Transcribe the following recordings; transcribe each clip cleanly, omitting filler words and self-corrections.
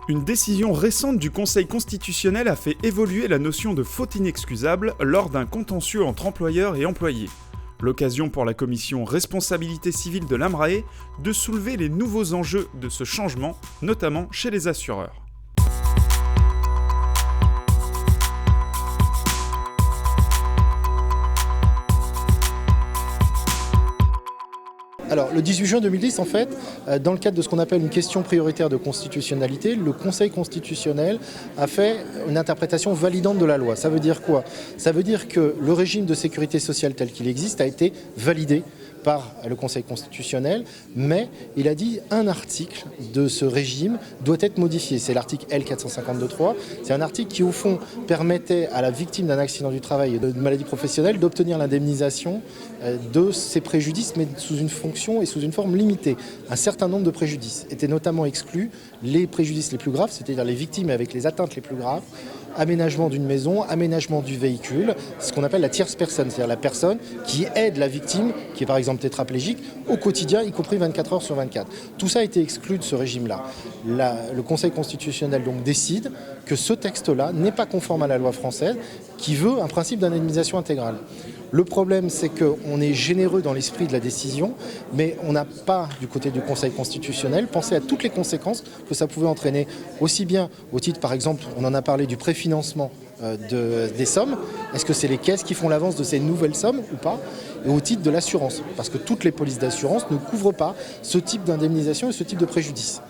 Une décision récente du Conseil constitutionnel a fait évoluer la notion de faute inexcusable lors d'un contentieux entre employeurs et employés. L'occasion pour la commission responsabilité civile de l'AMRAE de soulever les nouveaux enjeux de ce changement, notamment chez les assureurs. Alors, le 18 juin 2010, en fait, dans le cadre de ce qu'on appelle une question prioritaire de constitutionnalité, le Conseil constitutionnel a fait une interprétation validante de la loi. Ça veut dire quoi? Ça veut dire que le régime de sécurité sociale tel qu'il existe a été validé par le Conseil constitutionnel, mais il a dit un article de ce régime doit être modifié. C'est l'article L452.3. C'est un article qui, au fond, permettait à la victime d'un accident du travail et de maladie professionnelle d'obtenir l'indemnisation de ses préjudices, mais sous une fonction et sous une forme limitée. Un certain nombre de préjudices étaient notamment exclus les préjudices les plus graves, c'est-à-dire les victimes avec les atteintes les plus graves, aménagement d'une maison, aménagement du véhicule, ce qu'on appelle la tierce personne, c'est-à-dire la personne qui aide la victime, qui est par exemple tétraplégique, au quotidien, y compris 24 heures sur 24. Tout ça a été exclu de ce régime-là. Le Conseil constitutionnel donc décide que ce texte-là n'est pas conforme à la loi française, qui veut un principe d'indemnisation intégrale. Le problème, c'est qu'on est généreux dans l'esprit de la décision, mais on n'a pas, du côté du Conseil constitutionnel, pensé à toutes les conséquences que ça pouvait entraîner, aussi bien au titre, par exemple, on en a parlé du préfinancement des sommes, est-ce que c'est les caisses qui font l'avance de ces nouvelles sommes ou pas, et au titre de l'assurance, parce que toutes les polices d'assurance ne couvrent pas ce type d'indemnisation et ce type de préjudice.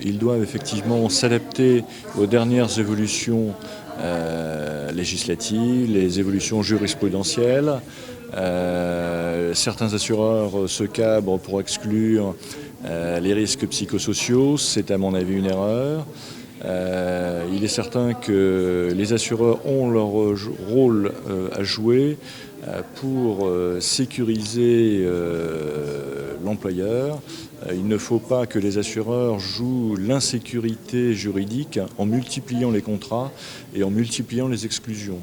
Ils doivent effectivement s'adapter aux dernières évolutions législatives, les évolutions jurisprudentielles. Certains assureurs se cabrent pour exclure les risques psychosociaux, c'est à mon avis une erreur. Il est certain que les assureurs ont leur rôle à jouer pour sécuriser l'employeur. Il ne faut pas que les assureurs jouent l'insécurité juridique en multipliant les contrats et en multipliant les exclusions.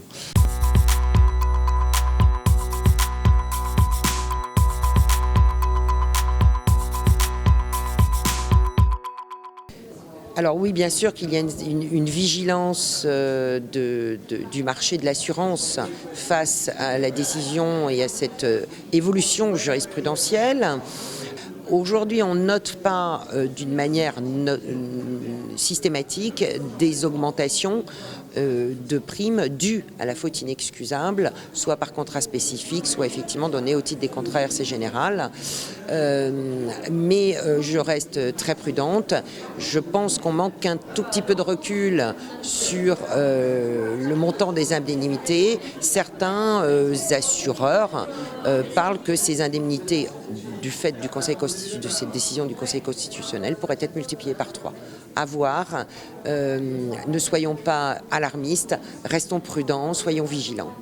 Alors oui, bien sûr qu'il y a une vigilance du marché de l'assurance face à la décision et à cette évolution jurisprudentielle. Aujourd'hui, on ne note pas d'une manière systématique des augmentations de primes dues à la faute inexcusable, soit par contrat spécifique, soit effectivement donné au titre des contrats RC général. Mais je reste très prudente. Je pense qu'on manque un tout petit peu de recul sur le montant des indemnités. Certains assureurs parlent que ces indemnités, du fait de cette décision du Conseil constitutionnel, pourraient être multipliées par 3. À voir, ne soyons pas alarmistes, restons prudents, soyons vigilants.